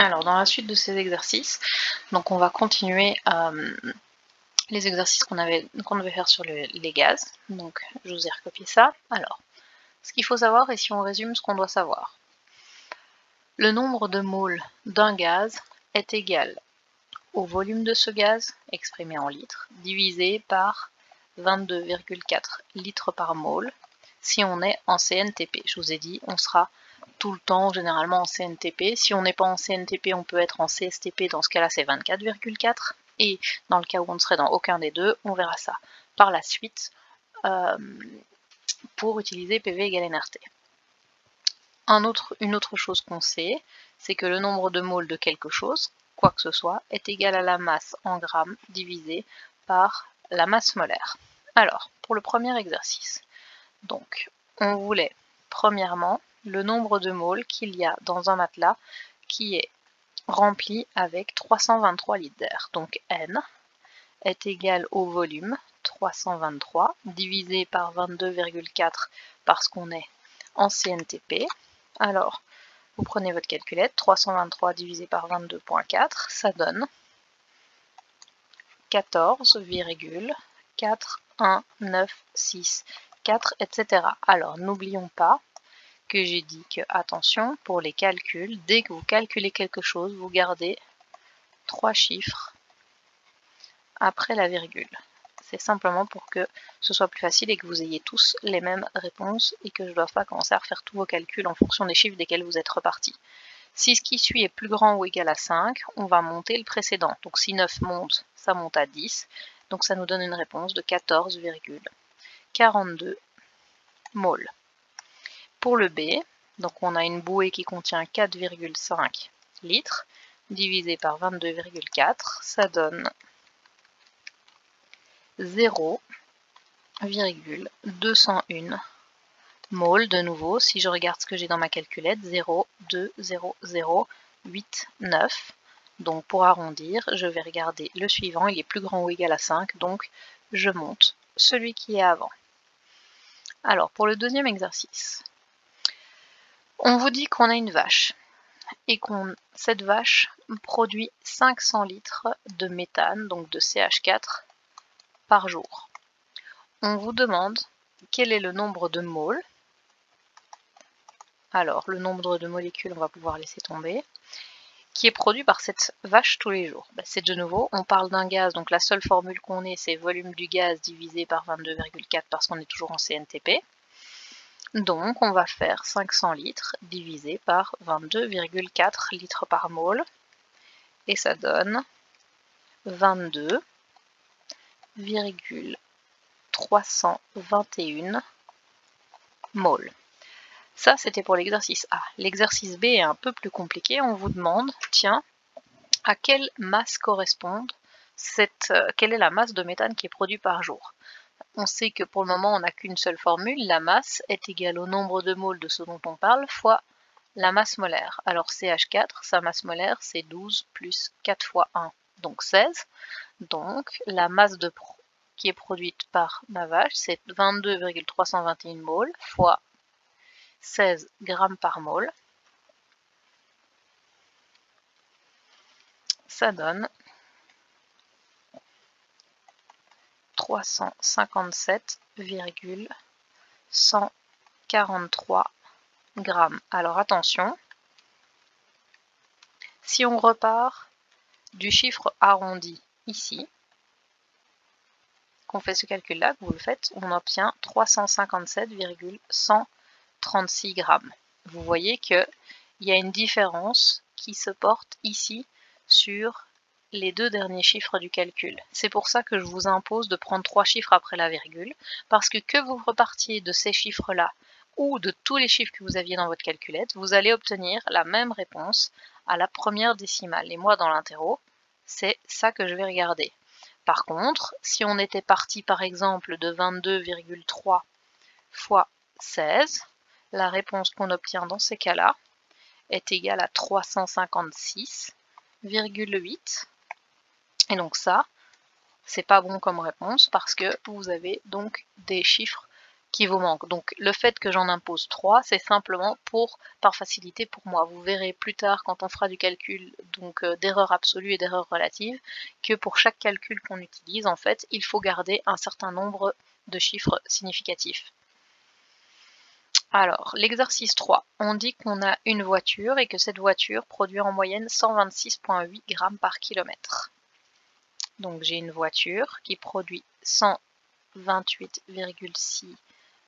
Alors, dans la suite de ces exercices, donc on va continuer les exercices qu'on devait faire sur les gaz. Donc, je vous ai recopié ça. Alors, ce qu'il faut savoir, et si on résume ce qu'on doit savoir. Le nombre de moles d'un gaz est égal au volume de ce gaz, exprimé en litres, divisé par 22,4 litres par mole, si on est en CNTP. Je vous ai dit, on sera tout le temps généralement en CNTP. Si on n'est pas en CNTP, on peut être en CSTP, dans ce cas-là c'est 24,4. Et dans le cas où on ne serait dans aucun des deux, on verra ça par la suite pour utiliser PV égale nRT. Une autre chose qu'on sait, c'est que le nombre de moles de quelque chose, quoi que ce soit, est égal à la masse en grammes divisé par la masse molaire. Alors, pour le premier exercice, donc, on voulait premièrement le nombre de moles qu'il y a dans un matelas qui est rempli avec 323 litres d'air. Donc N est égal au volume 323 divisé par 22,4 parce qu'on est en CNTP. Alors, vous prenez votre calculette, 323 divisé par 22,4, ça donne 14,41964, etc. Alors, n'oublions pas que j'ai dit que, attention, pour les calculs, dès que vous calculez quelque chose, vous gardez 3 chiffres après la virgule. C'est simplement pour que ce soit plus facile et que vous ayez tous les mêmes réponses et que je ne doive pas commencer à refaire tous vos calculs en fonction des chiffres desquels vous êtes repartis. Si ce qui suit est plus grand ou égal à 5, on va monter le précédent. Donc si 9 monte, ça monte à 10. Donc ça nous donne une réponse de 14,42 moles. Pour le B, donc on a une bouée qui contient 4,5 litres, divisé par 22,4, ça donne 0,201 moles. De nouveau, si je regarde ce que j'ai dans ma calculette, 0,20089. Donc pour arrondir, je vais regarder le suivant, il est plus grand ou égal à 5, donc je monte celui qui est avant. Alors pour le deuxième exercice, on vous dit qu'on a une vache et que cette vache produit 500 litres de méthane, donc de CH4, par jour. On vous demande quel est le nombre de moles. Alors, le nombre de molécules, on va pouvoir laisser tomber, qui est produit par cette vache tous les jours. C'est de nouveau, on parle d'un gaz, donc la seule formule qu'on ait, c'est volume du gaz divisé par 22,4 parce qu'on est toujours en CNTP. Donc, on va faire 500 litres divisé par 22,4 litres par mole. Et ça donne 22,321 moles. Ça, c'était pour l'exercice A. L'exercice B est un peu plus compliqué. On vous demande, tiens, à quelle masse correspond quelle est la masse de méthane qui est produite par jour? On sait que pour le moment, on n'a qu'une seule formule. La masse est égale au nombre de moles de ce dont on parle fois la masse molaire. Alors CH4, sa masse molaire, c'est 12 plus 4 fois 1, donc 16. Donc la masse qui est produite par ma vache, c'est 22,321 moles fois 16 grammes par mole. Ça donne 357,143 grammes. Alors attention, si on repart du chiffre arrondi ici, qu'on fait ce calcul-là, que vous le faites, on obtient 357,136 grammes. Vous voyez qu'il y a une différence qui se porte ici sur les deux derniers chiffres du calcul. C'est pour ça que je vous impose de prendre 3 chiffres après la virgule, parce que vous repartiez de ces chiffres-là ou de tous les chiffres que vous aviez dans votre calculette, vous allez obtenir la même réponse à la première décimale. Et moi, dans l'interro, c'est ça que je vais regarder. Par contre, si on était parti par exemple de 22,3 fois 16, la réponse qu'on obtient dans ces cas-là est égale à 356,8. Et donc ça, c'est pas bon comme réponse parce que vous avez donc des chiffres qui vous manque. Donc le fait que j'en impose 3, c'est simplement par facilité pour moi. Vous verrez plus tard quand on fera du calcul donc d'erreur absolue et d'erreur relative que pour chaque calcul qu'on utilise, en fait, il faut garder un certain nombre de chiffres significatifs. Alors, l'exercice 3, on dit qu'on a une voiture et que cette voiture produit en moyenne 126,8 grammes par kilomètre. Donc j'ai une voiture qui produit 128,6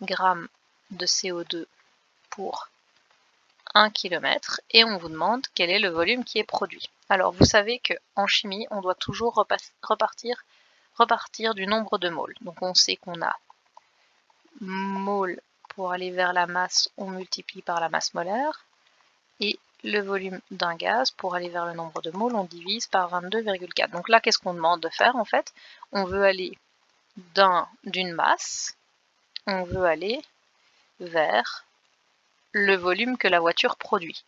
grammes de CO2 pour 1 km et on vous demande quel est le volume qui est produit. Alors vous savez qu'en chimie, on doit toujours repartir du nombre de moles. Donc on sait qu'on a mole pour aller vers la masse, on multiplie par la masse molaire, et le volume d'un gaz, pour aller vers le nombre de moles, on divise par 22,4. Donc là, qu'est-ce qu'on demande de faire en fait? On veut aller d'une masse, on veut aller vers le volume que la voiture produit.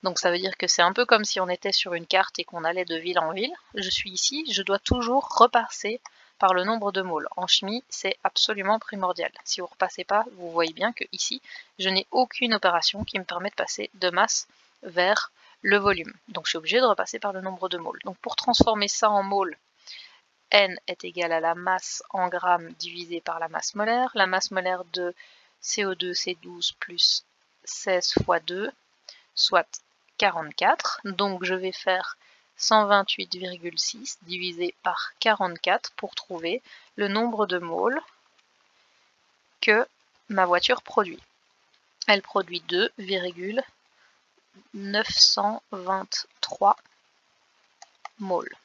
Donc ça veut dire que c'est un peu comme si on était sur une carte et qu'on allait de ville en ville. Je suis ici, je dois toujours repasser par le nombre de moles. En chimie, c'est absolument primordial. Si vous ne repassez pas, vous voyez bien que ici, je n'ai aucune opération qui me permet de passer de masse vers le volume. Donc je suis obligée de repasser par le nombre de moles. Donc pour transformer ça en moles, N est égal à la masse en grammes divisé par la masse molaire. La masse molaire de CO2, c'est 12 plus 16 fois 2, soit 44. Donc je vais faire 128,6 divisé par 44 pour trouver le nombre de moles que ma voiture produit. Elle produit 2,923 moles.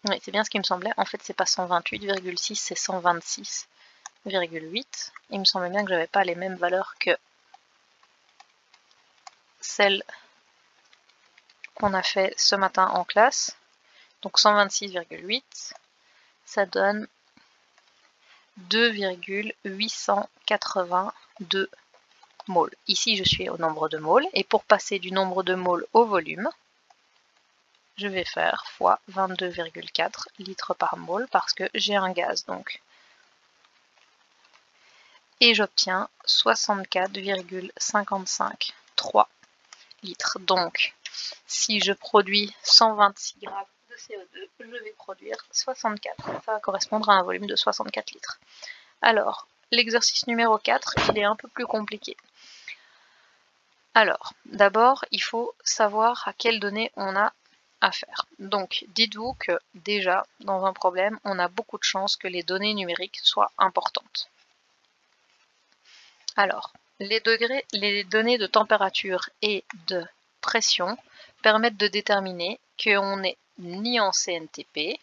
Oui, c'est bien ce qui me semblait. En fait, c'est pas 128,6, c'est 126,8. Il me semblait bien que j'avais pas les mêmes valeurs que celles qu'on a fait ce matin en classe. Donc 126,8, ça donne 2,882 moles. Ici, je suis au nombre de moles. Et pour passer du nombre de moles au volume, je vais faire fois 22,4 litres par mole parce que j'ai un gaz donc. Et j'obtiens 64,553 litres. Donc, si je produis 126 grammes de CO2, je vais produire 64. Ça va correspondre à un volume de 64 litres. Alors, l'exercice numéro 4, il est un peu plus compliqué. Alors, d'abord, il faut savoir à quelles données on a à faire. Donc, dites-vous que déjà, dans un problème, on a beaucoup de chances que les données numériques soient importantes. Alors, les données de température et de pression permettent de déterminer qu'on n'est ni en CNTP,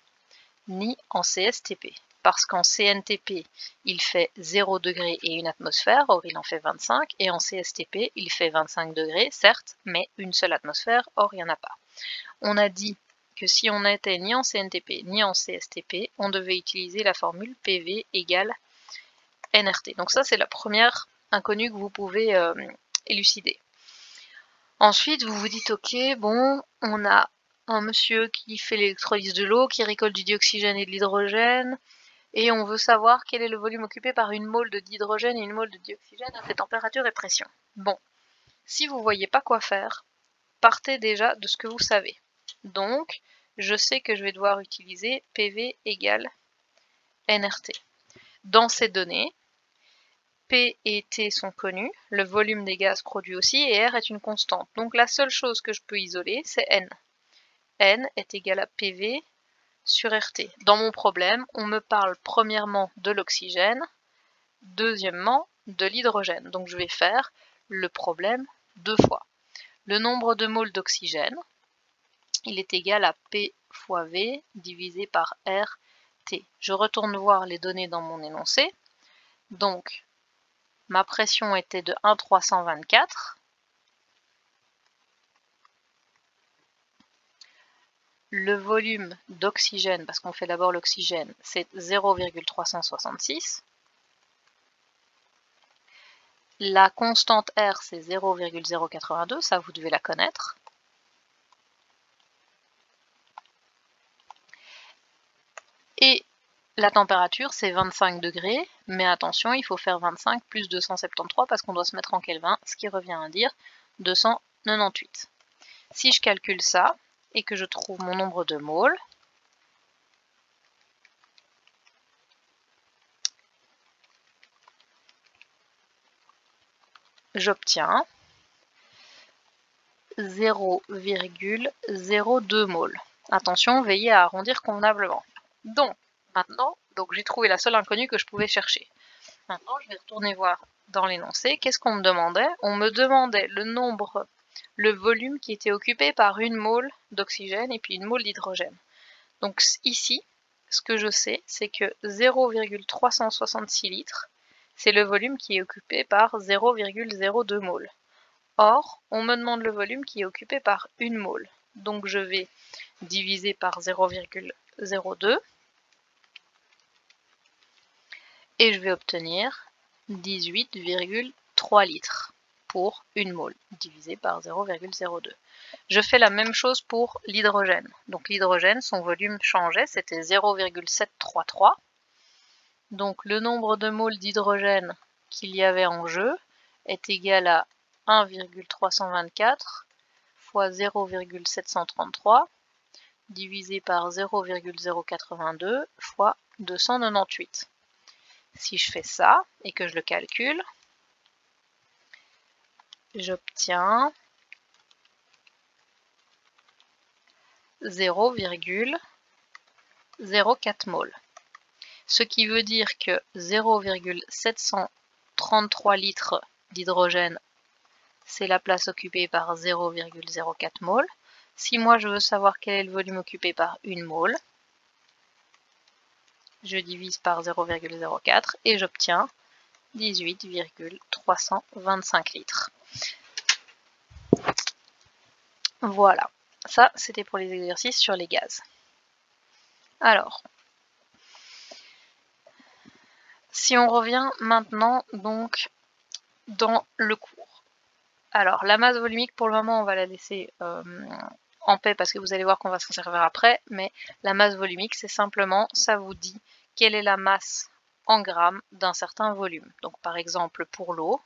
ni en CSTP. Parce qu'en CNTP, il fait 0 degré et 1 atmosphère, or il en fait 25, et en CSTP, il fait 25 degrés, certes, mais une seule atmosphère, or il n'y en a pas. On a dit que si on n'était ni en CNTP ni en CSTP, on devait utiliser la formule PV égale NRT. Donc ça, c'est la première inconnue que vous pouvez élucider. Ensuite, vous vous dites, ok, bon, on a un monsieur qui fait l'électrolyse de l'eau, qui récolte du dioxygène et de l'hydrogène, et on veut savoir quel est le volume occupé par une mole d'hydrogène et une mole de dioxygène à cette température et pression. Bon, si vous ne voyez pas quoi faire, partez déjà de ce que vous savez. Donc, je sais que je vais devoir utiliser PV égale NRT. Dans ces données, P et T sont connus, le volume des gaz produit aussi, et R est une constante. Donc la seule chose que je peux isoler, c'est N. N est égal à PV sur RT. Dans mon problème, on me parle premièrement de l'oxygène, deuxièmement de l'hydrogène. Donc je vais faire le problème deux fois. Le nombre de moles d'oxygène, il est égal à P fois V divisé par RT. Je retourne voir les données dans mon énoncé. Donc, ma pression était de 1,324. Le volume d'oxygène, parce qu'on fait d'abord l'oxygène, c'est 0,366. La constante R, c'est 0,082, ça vous devez la connaître. Et La température, c'est 25 degrés, mais attention, il faut faire 25 plus 273 parce qu'on doit se mettre en Kelvin, ce qui revient à dire 298. Si je calcule ça et que je trouve mon nombre de moles, j'obtiens 0,02 moles. Attention, veillez à arrondir convenablement. Donc, maintenant, j'ai trouvé la seule inconnue que je pouvais chercher. Maintenant, je vais retourner voir dans l'énoncé. Qu'est-ce qu'on me demandait? On me demandait le volume qui était occupé par une mole d'oxygène et puis une mole d'hydrogène. Donc ici, ce que je sais, c'est que 0,366 litres, c'est le volume qui est occupé par 0,02 mol. Or, on me demande le volume qui est occupé par une mole. Donc je vais diviser par 0,02 et je vais obtenir 18,3 litres pour une mole divisé par 0,02. Je fais la même chose pour l'hydrogène. Donc l'hydrogène, son volume changeait, c'était 0,733. Donc le nombre de moles d'hydrogène qu'il y avait en jeu est égal à 1,324 fois 0,733 divisé par 0,082 fois 298. Si je fais ça et que je le calcule, j'obtiens 0,04 mol. Ce qui veut dire que 0,733 litres d'hydrogène, c'est la place occupée par 0,04 mol. Si moi je veux savoir quel est le volume occupé par une mole, je divise par 0,04 et j'obtiens 18,325 litres. Voilà, ça c'était pour les exercices sur les gaz. Alors, si on revient maintenant donc dans le cours. Alors, la masse volumique, pour le moment, on va la laisser en paix parce que vous allez voir qu'on va s'en servir après, mais la masse volumique, c'est simplement, ça vous dit quelle est la masse en grammes d'un certain volume. Donc, par exemple, pour l'eau,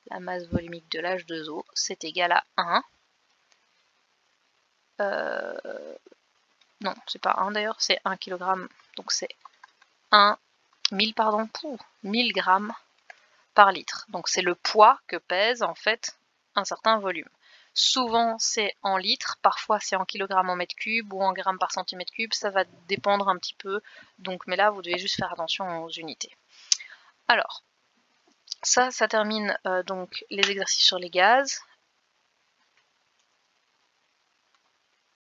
la masse volumique de l'H2O, c'est égal à 1. Non, c'est pas 1 d'ailleurs, c'est 1 kg, donc c'est 1000 grammes par litre. Donc c'est le poids que pèse en fait un certain volume. Souvent c'est en litres, parfois c'est en kilogrammes en mètre cube ou en grammes par centimètre cube, ça va dépendre un petit peu. Donc, mais là vous devez juste faire attention aux unités. Alors, ça termine donc les exercices sur les gaz.